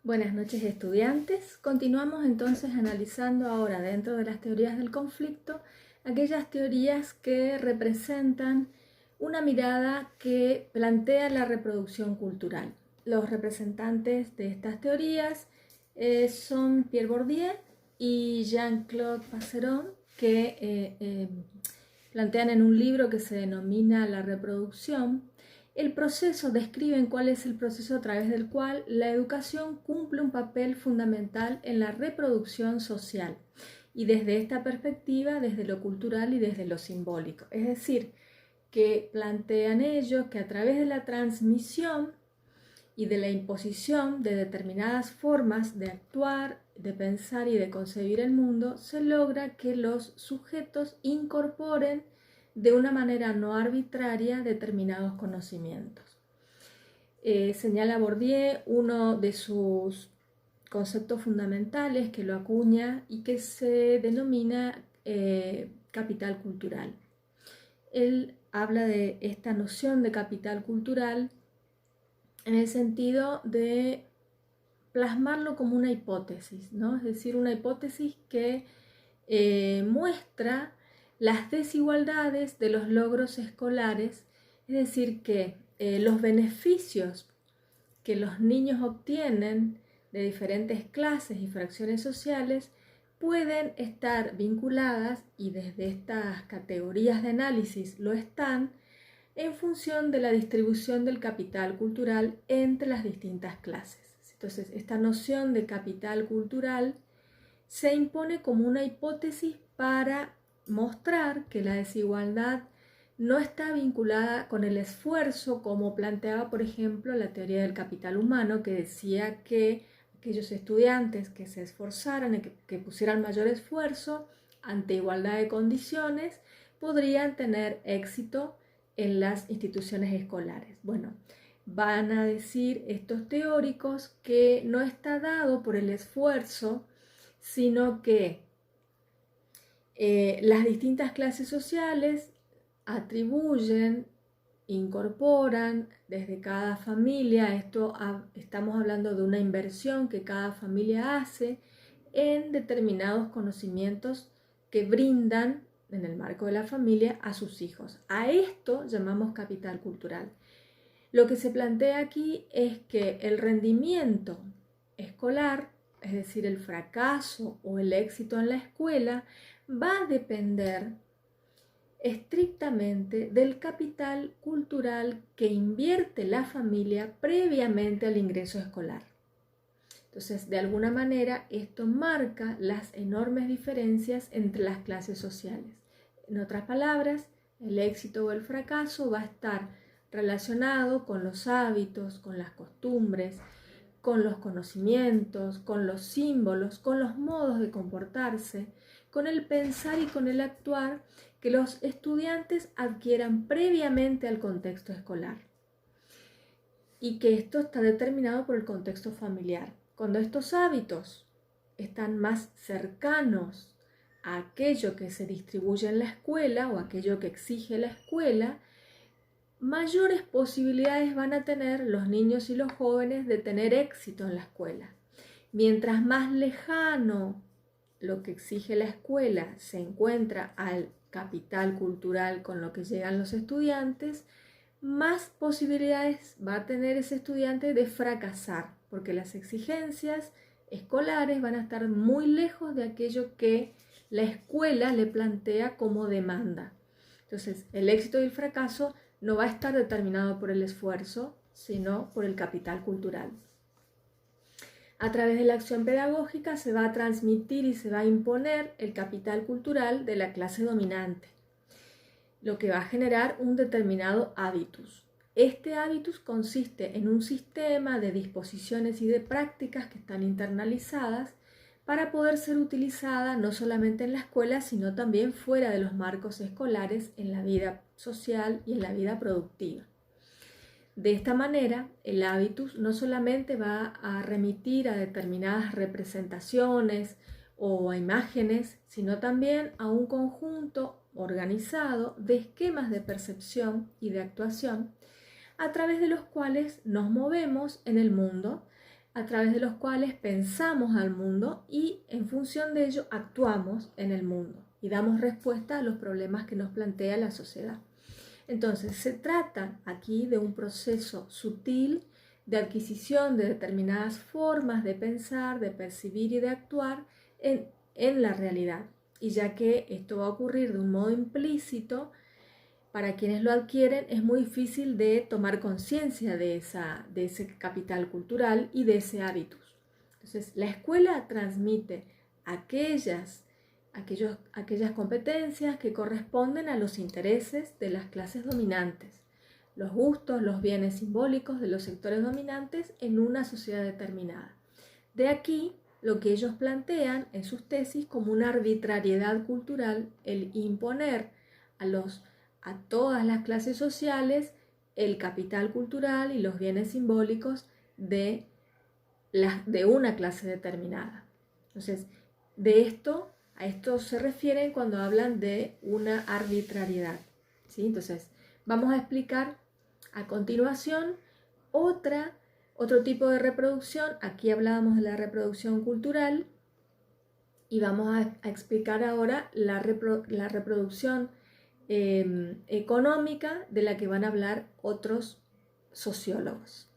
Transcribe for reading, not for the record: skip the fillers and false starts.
Buenas noches, estudiantes. Continuamos entonces analizando ahora dentro de las teorías del conflicto aquellas teorías que representan una mirada que plantea la reproducción cultural. Los representantes de estas teorías son Pierre Bourdieu y Jean-Claude Passeron, que plantean en un libro que se denomina La reproducción. El proceso, describen cuál es el proceso a través del cual la educación cumple un papel fundamental en la reproducción social, y desde esta perspectiva, desde lo cultural y desde lo simbólico. Es decir, que plantean ellos que a través de la transmisión y de la imposición de determinadas formas de actuar, de pensar y de concebir el mundo, se logra que los sujetos incorporen de una manera no arbitraria determinados conocimientos. Señala Bourdieu uno de sus conceptos fundamentales que lo acuña y que se denomina capital cultural. Él habla de esta noción de capital cultural en el sentido de plasmarlo como una hipótesis, ¿no? Es decir, una hipótesis que muestra las desigualdades de los logros escolares, es decir, que los beneficios que los niños obtienen de diferentes clases y fracciones sociales pueden estar vinculadas, y desde estas categorías de análisis lo están, en función de la distribución del capital cultural entre las distintas clases. Entonces, esta noción de capital cultural se impone como una hipótesis para mostrar que la desigualdad no está vinculada con el esfuerzo, como planteaba, por ejemplo, la teoría del capital humano, que decía que aquellos estudiantes que se esforzaran y que pusieran mayor esfuerzo ante igualdad de condiciones podrían tener éxito en las instituciones escolares. Bueno, van a decir estos teóricos que no está dado por el esfuerzo, sino que las distintas clases sociales atribuyen, incorporan desde cada familia, estamos hablando de una inversión que cada familia hace en determinados conocimientos que brindan en el marco de la familia a sus hijos. A esto llamamos capital cultural. Lo que se plantea aquí es que el rendimiento escolar, es decir, el fracaso o el éxito en la escuela, va a depender estrictamente del capital cultural que invierte la familia previamente al ingreso escolar. Entonces, de alguna manera, esto marca las enormes diferencias entre las clases sociales. En otras palabras, el éxito o el fracaso va a estar relacionado con los hábitos, con las costumbres, con los conocimientos, con los símbolos, con los modos de comportarse, con el pensar y con el actuar que los estudiantes adquieran previamente al contexto escolar. Y que esto está determinado por el contexto familiar. Cuando estos hábitos están más cercanos a aquello que se distribuye en la escuela o aquello que exige la escuela, mayores posibilidades van a tener los niños y los jóvenes de tener éxito en la escuela. Mientras más lejano lo que exige la escuela se encuentra al capital cultural con lo que llegan los estudiantes, más posibilidades va a tener ese estudiante de fracasar, porque las exigencias escolares van a estar muy lejos de aquello que la escuela le plantea como demanda. Entonces, el éxito y el fracaso no va a estar determinado por el esfuerzo, sino por el capital cultural. A través de la acción pedagógica se va a transmitir y se va a imponer el capital cultural de la clase dominante, lo que va a generar un determinado hábitus. Este hábitus consiste en un sistema de disposiciones y de prácticas que están internalizadas para poder ser utilizada no solamente en la escuela, sino también fuera de los marcos escolares, en la vida social y en la vida productiva. De esta manera, el hábitus no solamente va a remitir a determinadas representaciones o a imágenes, sino también a un conjunto organizado de esquemas de percepción y de actuación a través de los cuales nos movemos en el mundo a través de los cuales pensamos al mundo y en función de ello actuamos en el mundo y damos respuesta a los problemas que nos plantea la sociedad. Entonces, se trata aquí de un proceso sutil de adquisición de determinadas formas de pensar, de percibir y de actuar en la realidad. Y ya que esto va a ocurrir de un modo implícito, para quienes lo adquieren es muy difícil de tomar conciencia de ese capital cultural y de ese hábitus. Entonces, la escuela transmite aquellas competencias que corresponden a los intereses de las clases dominantes, los gustos, los bienes simbólicos de los sectores dominantes en una sociedad determinada. De aquí lo que ellos plantean en sus tesis como una arbitrariedad cultural, el imponer a todas las clases sociales el capital cultural y los bienes simbólicos de una clase determinada. Entonces, a esto se refieren cuando hablan de una arbitrariedad, ¿sí? Entonces, vamos a explicar a continuación otro tipo de reproducción. Aquí hablábamos de la reproducción cultural y vamos a explicar ahora la reproducción económica de la que van a hablar otros sociólogos.